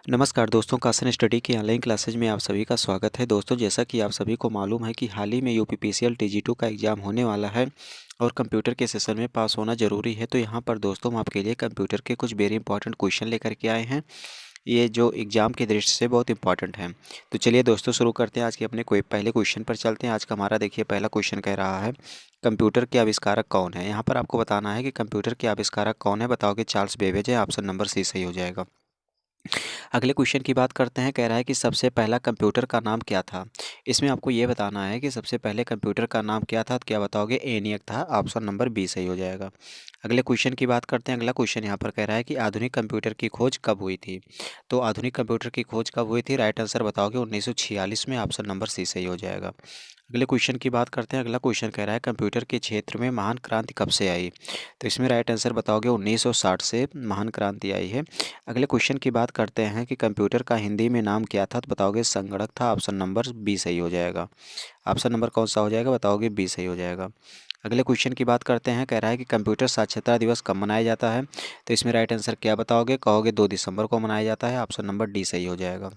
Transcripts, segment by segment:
नमस्कार दोस्तों, कासन स्टडी की ऑनलाइन क्लासेज में आप सभी का स्वागत है। दोस्तों, जैसा कि आप सभी को मालूम है कि हाल ही में यूपीपीसीएल टीजी2 का एग्ज़ाम होने वाला है और कंप्यूटर के सेशन में पास होना ज़रूरी है। तो यहाँ पर दोस्तों हम आपके लिए कंप्यूटर के कुछ वेरी इंपॉर्टेंट क्वेश्चन लेकर के आए हैं। ये जो एग्ज़ाम की दृष्टि से बहुत इंपॉर्टेंट है। तो चलिए दोस्तों शुरू करते हैं। आज के अपने कोई पहले क्वेश्चन पर चलते हैं। आज का हमारा देखिए पहला क्वेश्चन कह रहा है, कंप्यूटर के आविष्कारक कौन है। यहाँ पर आपको बताना है कि कंप्यूटर के आविष्कारक कौन है। बताओगे चार्ल्स बेबेज है। ऑप्शन नंबर सी सही हो जाएगा। अगले क्वेश्चन की बात करते हैं। कह रहा है कि सबसे पहला कंप्यूटर का नाम क्या था। इसमें आपको ये बताना है कि सबसे पहले कंप्यूटर का नाम क्या था। तो क्या बताओगे, एनियक था। ऑप्शन नंबर बी सही हो जाएगा। अगले क्वेश्चन की बात करते हैं। अगला क्वेश्चन यहाँ पर कह रहा है कि आधुनिक कंप्यूटर की खोज कब हुई थी। तो आधुनिक कंप्यूटर की खोज कब हुई थी। राइट आंसर बताओगे 1946 में। ऑप्शन नंबर सी सही हो जाएगा। अगले क्वेश्चन की बात करते हैं। अगला क्वेश्चन कह रहा है कंप्यूटर के क्षेत्र में महान क्रांति कब से आई। तो इसमें राइट आंसर बताओगे 1960 से महान क्रांति आई है। अगले क्वेश्चन की बात करते हैं कि कंप्यूटर का हिंदी में नाम क्या था। तो बताओगे संगणक था। ऑप्शन नंबर बी सही हो जाएगा। ऑप्शन नंबर कौन सा हो जाएगा, बताओगे बी सही हो जाएगा। अगले क्वेश्चन की बात करते हैं। कह रहा है कि कंप्यूटर साक्षरता दिवस कब मनाया जाता है। तो इसमें राइट आंसर क्या बताओगे, कहोगे 2 दिसंबर को मनाया जाता है। ऑप्शन नंबर डी सही हो जाएगा।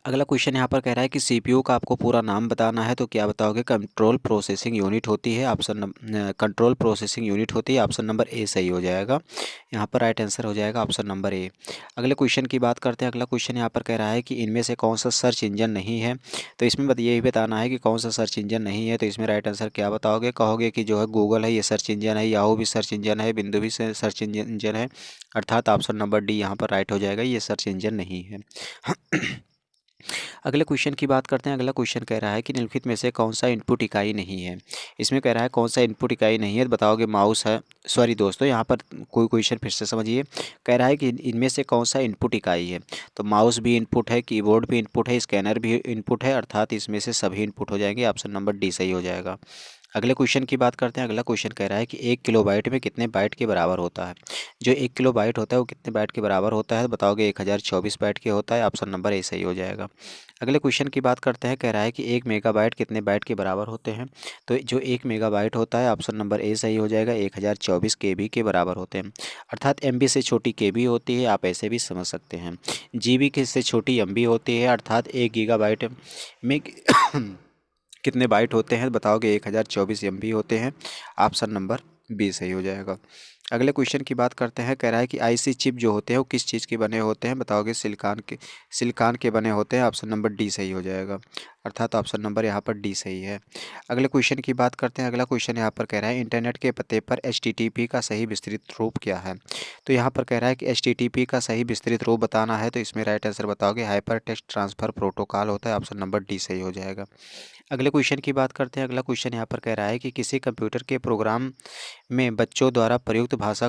अगला क्वेश्चन यहाँ पर कह रहा है कि सीपीयू का आपको पूरा नाम बताना है। तो क्या बताओगे, कंट्रोल प्रोसेसिंग यूनिट होती है। कंट्रोल प्रोसेसिंग यूनिट होती है। ऑप्शन नंबर ए सही हो जाएगा। यहाँ पर राइट आंसर हो जाएगा ऑप्शन नंबर ए। अगले क्वेश्चन की बात करते हैं। अगला क्वेश्चन यहाँ पर कह रहा है कि इनमें से कौन सा सर्च इंजन नहीं है। तो इसमें यही बताना है कि कौन सा सर्च इंजन नहीं है। तो इसमें राइट आंसर क्या बताओगे, कहोगे कि जो है गूगल है ये सर्च इंजन है, याहू भी सर्च इंजन है, बिंदु भी सर्च इंजन है। अर्थात ऑप्शन नंबर डी यहाँ पर राइट हो जाएगा, ये सर्च इंजन नहीं है। अगले क्वेश्चन की बात करते हैं। अगला क्वेश्चन कह रहा है कि निम्नलिखित में से कौन सा इनपुट इकाई नहीं है। इसमें कह रहा है कौन सा इनपुट इकाई नहीं है। तो बताओगे माउस है। सॉरी दोस्तों, यहाँ पर कोई क्वेश्चन फिर से समझिए। कह रहा है कि इनमें से कौन सा इनपुट इकाई है। तो माउस भी इनपुट है, कीबोर्ड भी इनपुट है, स्कैनर भी इनपुट है। अर्थात इसमें से सभी इनपुट हो जाएंगे। ऑप्शन नंबर डी सही हो जाएगा। अगले क्वेश्चन की बात करते हैं। अगला क्वेश्चन कह रहा है कि 1 किलोबाइट में कितने बाइट के बराबर होता है। जो 1 किलोबाइट होता है वो कितने बाइट के बराबर होता है। बताओगे 1024 बाइट के होता है। ऑप्शन नंबर ए सही हो जाएगा। अगले क्वेश्चन की बात करते हैं। कह रहा है कि 1 मेगाबाइट कितने बाइट के बराबर होते हैं। तो जो 1 मेगाबाइट होता है, ऑप्शन नंबर ए सही हो जाएगा, 1024 केबी के बराबर होते हैं। अर्थात एमबी से छोटी केबी होती है, आप ऐसे भी समझ सकते हैं। जीबी के से छोटी एमबी होती है। अर्थात 1 गीगाबाइट में कितने बाइट होते हैं। बताओगे 1024 एमबी होते हैं। ऑप्शन नंबर बी सही हो जाएगा। अगले क्वेश्चन की बात करते हैं। कह रहा है कि आईसी चिप जो होते हैं वो किस चीज़ के बने होते हैं। बताओगे सिलिकॉन के बने होते हैं। ऑप्शन नंबर डी सही हो जाएगा। अर्थात ऑप्शन नंबर यहाँ पर डी सही है। अगले क्वेश्चन की बात करते हैं। अगला क्वेश्चन यहाँ पर कह रहा है इंटरनेट के पते पर एचटीटीपी का सही विस्तृत रूप क्या है। तो यहाँ पर कह रहा है कि एचटीटीपी का सही विस्तृत रूप बताना है। तो इसमें राइट आंसर बताओगे हाइपर टेक्स्ट ट्रांसफर प्रोटोकॉल होता है। ऑप्शन नंबर डी सही हो जाएगा। अगले क्वेश्चन की बात करते हैं। अगला क्वेश्चन यहाँ पर कह रहा है कि किसी कंप्यूटर के प्रोग्राम में बच्चों द्वारा प्रयुक्त भाषा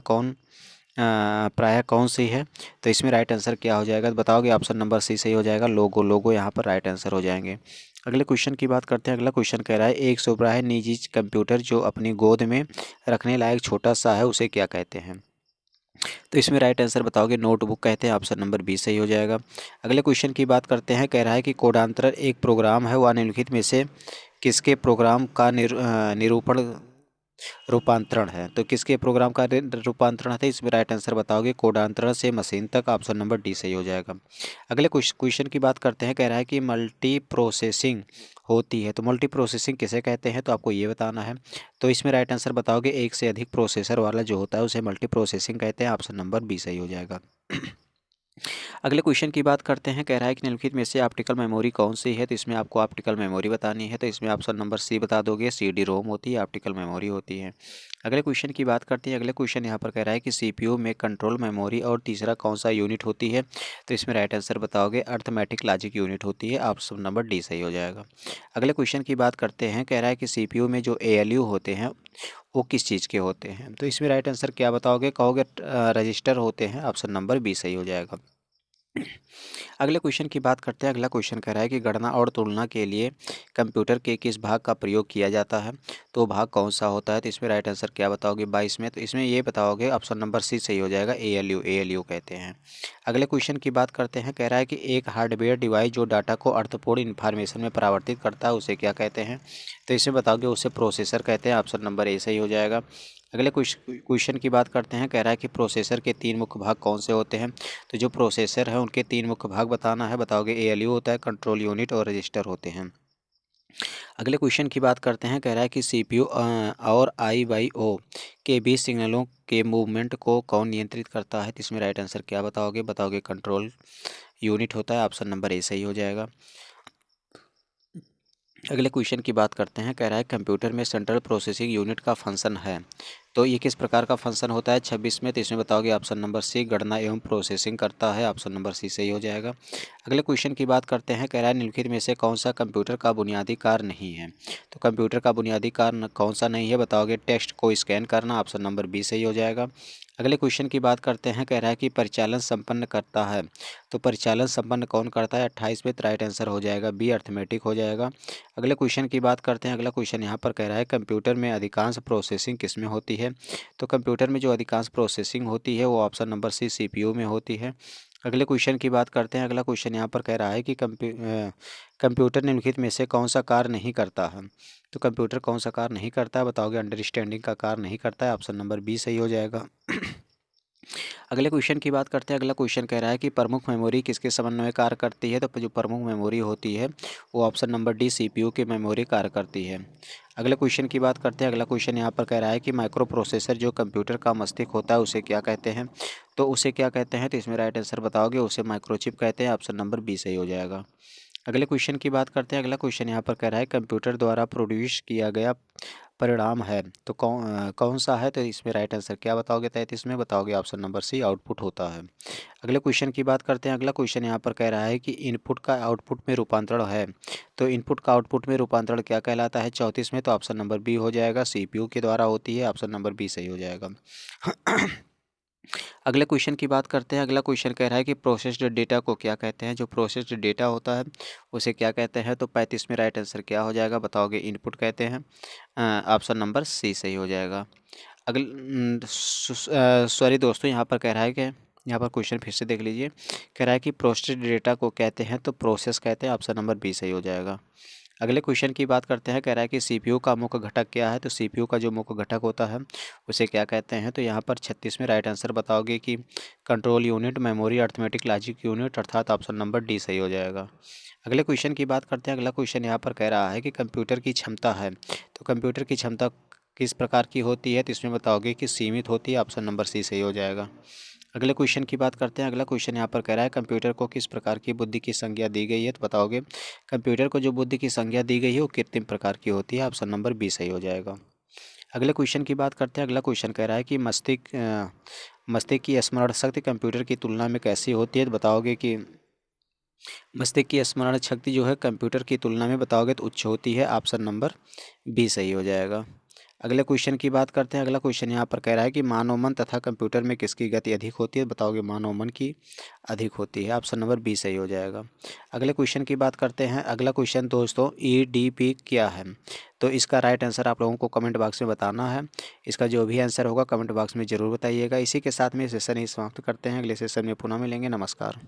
प्रायः कौन सी है। तो इसमें राइट आंसर क्या हो जाएगा, तो बताओगे ऑप्शन नंबर सी सही हो जाएगा, लोगो। लोगो यहाँ पर राइट आंसर हो जाएंगे। अगले क्वेश्चन की बात करते हैं। अगला क्वेश्चन कह रहा है एक सुपरवाइजर निजी कंप्यूटर जो अपनी गोद में रखने लायक छोटा सा है उसे क्या कहते हैं। तो इसमें राइट आंसर बताओगे नोटबुक कहते हैं। ऑप्शन नंबर बी सही हो जाएगा। अगले क्वेश्चन की बात करते हैं। कह रहा है कि कोडांतरण एक प्रोग्राम है, वह निम्नलिखित में से किसके प्रोग्राम का निरूपण रूपांतरण है। तो किसके प्रोग्राम का रूपांतरण है। इसमें राइट आंसर बताओगे कोडांतरण से मशीन तक। ऑप्शन नंबर डी सही हो जाएगा। अगले क्वेश्चन की बात करते हैं। कह रहा है कि मल्टी प्रोसेसिंग होती है, तो मल्टी प्रोसेसिंग किसे कहते हैं। तो आपको ये बताना है। तो इसमें राइट आंसर बताओगे एक से अधिक प्रोसेसर वाला जो होता है उसे मल्टी प्रोसेसिंग कहते हैं। ऑप्शन नंबर बी सही हो जाएगा। अगले क्वेश्चन की बात करते हैं। कह रहा है कि निम्नलिखित में से ऑप्टिकल मेमोरी कौन सी है। तो इसमें आपको ऑप्टिकल मेमोरी बतानी है। तो इसमें ऑप्शन नंबर सी बता दोगे, सीडी रोम होती है, ऑप्टिकल मेमोरी होती है। अगले क्वेश्चन की बात करते हैं। अगले क्वेश्चन यहाँ पर कह रहा है कि सीपीयू में कंट्रोल मेमोरी और तीसरा कौन सा यूनिट होती है। तो इसमें राइट आंसर बताओगे अर्थमेटिक लॉजिक यूनिट होती है। ऑप्शन नंबर डी सही हो जाएगा। अगले क्वेश्चन की बात करते हैं। कह रहा है कि सीपीयू में जो एएलयू होते हैं वो किस चीज़ के होते हैं। तो इसमें राइट आंसर क्या बताओगे, कहोगे रजिस्टर होते हैं। ऑप्शन नंबर बी सही हो जाएगा। अगले क्वेश्चन की बात करते हैं। अगला क्वेश्चन कह रहा है कि गणना और तुलना के लिए कंप्यूटर के किस भाग का प्रयोग किया जाता है। तो भाग कौन सा होता है। तो इसमें राइट आंसर क्या बताओगे 22 में। तो इसमें ये बताओगे ऑप्शन नंबर सी सही हो जाएगा, एएलयू। एएलयू कहते हैं। अगले क्वेश्चन की बात करते हैं। कह रहा है कि एक हार्डवेयर डिवाइस जो डाटा को अर्थपूर्ण इन्फॉर्मेशन में परिवर्तित करता है उसे क्या कहते हैं। तो इसमें बताओगे उसे प्रोसेसर कहते हैं। ऑप्शन नंबर ए सही हो जाएगा। अगले क्वेश्चन की बात करते हैं। कह रहा है कि प्रोसेसर के 3 मुख्य भाग कौन से होते हैं। तो जो प्रोसेसर है उनके 3 मुख्य भाग बताना है। बताओगे ALU होता है, कंट्रोल यूनिट और रजिस्टर होते हैं। अगले क्वेश्चन की बात करते हैं। कह रहा है कि CPU और I/O के बीच सिग्नलों के मूवमेंट को कौन नियंत्रित करता है। तो इसमें राइट आंसर क्या बताओगे। बताओगे कंट्रोल यूनिट होता है। ऑप्शन नंबर ए सही हो जाएगा। अगले क्वेश्चन की बात करते हैं। कह रहा है कंप्यूटर में सेंट्रल प्रोसेसिंग यूनिट का फंक्शन है। तो ये किस प्रकार का फंक्शन होता है 26 में। तो इसमें बताओगे ऑप्शन नंबर सी गणना एवं प्रोसेसिंग करता है। ऑप्शन नंबर सी सही हो जाएगा। अगले क्वेश्चन की बात करते हैं। कह रहा है निम्नलिखित में से कौन सा कंप्यूटर का बुनियादी कार्य नहीं है। तो कंप्यूटर का बुनियादी कार्य कौन सा नहीं है। बताओगे टेक्स्ट को स्कैन करना। ऑप्शन नंबर बी सही हो जाएगा। अगले क्वेश्चन की बात करते हैं। कह रहा है कि परिचालन संपन्न करता है। तो परिचालन संपन्न कौन करता है 28 में। राइट आंसर हो जाएगा बी अर्थमेटिक हो जाएगा। अगले क्वेश्चन की बात करते हैं। अगला क्वेश्चन यहाँ पर कह रहा है कंप्यूटर में अधिकांश प्रोसेसिंग किस में होती है। तो कंप्यूटर में जो अधिकांश प्रोसेसिंग होती है वो ऑप्शन नंबर सी CPU में होती है। अगले क्वेश्चन की बात करते हैं। अगला क्वेश्चन यहाँ पर कह रहा है कि कंप्यूटर निम्नलिखित में से कौन सा कार्य नहीं करता है। तो कंप्यूटर कौन सा कार्य नहीं करता है। बताओगे अंडरस्टैंडिंग का कार्य नहीं करता है। ऑप्शन नंबर बी सही हो जाएगा। अगले क्वेश्चन की बात करते हैं। अगला क्वेश्चन कह रहा है कि प्रमुख मेमोरी किसके समन्वय में कार्य करती है। तो जो प्रमुख मेमोरी होती है वो ऑप्शन नंबर डी CPU की मेमोरी कार्य करती है। अगले क्वेश्चन की बात करते हैं। अगला क्वेश्चन यहाँ पर कह रहा है कि माइक्रो प्रोसेसर जो कंप्यूटर का मस्तिष्क होता है उसे क्या कहते हैं। तो उसे क्या कहते हैं। तो इसमें राइट आंसर बताओगे उसे माइक्रोचिप कहते हैं। ऑप्शन नंबर बी सही हो जाएगा। अगले क्वेश्चन की बात करते हैं। अगला क्वेश्चन यहाँ पर कह रहा है कंप्यूटर द्वारा प्रोड्यूस किया गया परिणाम है तो कौन सा है। तो इसमें राइट आंसर क्या बताओगे 33 में। बताओगे ऑप्शन नंबर सी आउटपुट होता है। अगले क्वेश्चन की बात करते हैं। अगला क्वेश्चन यहाँ पर कह रहा है कि इनपुट का आउटपुट में रूपांतरण है। तो इनपुट का आउटपुट में रूपांतरण क्या कहलाता है 34 में। तो ऑप्शन नंबर बी हो जाएगा CPU के द्वारा होती है। ऑप्शन नंबर बी सही हो जाएगा। अगले क्वेश्चन की बात करते हैं। अगला क्वेश्चन कह रहा है कि प्रोसेस्ड डेटा को क्या कहते हैं। जो प्रोसेस्ड डेटा होता है उसे क्या कहते हैं। तो 35 में राइट आंसर क्या हो जाएगा। बताओगे इनपुट कहते हैं। ऑप्शन नंबर सी सही हो जाएगा। सॉरी दोस्तों यहाँ पर कह रहा है कि यहाँ पर क्वेश्चन फिर से देख लीजिए। कह रहा है कि प्रोसेस्ड डेटा को कहते हैं तो प्रोसेस कहते हैं। ऑप्शन नंबर बी सही हो जाएगा। अगले क्वेश्चन की बात करते हैं। कह रहा है कि CPU का मुख्य घटक क्या है। तो CPU का जो मुख्य घटक होता है उसे क्या कहते हैं। तो यहाँ पर 36 में राइट आंसर बताओगे कि control unit, memory, arithmetic logic unit, अर्थात ऑप्शन नंबर डी सही हो जाएगा। अगले क्वेश्चन की बात करते हैं। अगला क्वेश्चन यहाँ पर कह रहा है कि कंप्यूटर की क्षमता है। तो कंप्यूटर की क्षमता किस प्रकार की होती है। तो इसमें बताओगे कि सीमित होती है। ऑप्शन नंबर सी सही हो जाएगा। अगले क्वेश्चन की बात करते हैं। अगला क्वेश्चन यहाँ पर कह रहा है कंप्यूटर को किस प्रकार की बुद्धि की संज्ञा दी गई है। तो बताओगे कंप्यूटर को जो बुद्धि की संज्ञा दी गई है वो कृत्रिम प्रकार की होती है। ऑप्शन नंबर बी सही हो जाएगा। अगले क्वेश्चन की बात करते हैं। अगला क्वेश्चन कह रहा है कि मस्तिष्क की स्मरण शक्ति कंप्यूटर की तुलना में कैसी होती है। तो बताओगे कि मस्तिष्क की स्मरण शक्ति जो है कंप्यूटर की तुलना में बताओगे तो उच्च होती है। ऑप्शन नंबर बी सही हो जाएगा। अगले क्वेश्चन की बात करते हैं। अगला क्वेश्चन यहाँ पर कह रहा है कि मानव मन तथा कंप्यूटर में किसकी गति अधिक होती है। बताओगे मानव मन की अधिक होती है। ऑप्शन नंबर बी सही हो जाएगा। अगले क्वेश्चन की बात करते हैं। अगला क्वेश्चन दोस्तों EDP क्या है। तो इसका राइट आंसर आप लोगों को कमेंट बॉक्स में बताना है। इसका जो भी आंसर होगा कमेंट बॉक्स में ज़रूर बताइएगा। इसी के साथ में सेशन ही समाप्त करते हैं। अगले सेशन में पुनः मिलेंगे। नमस्कार।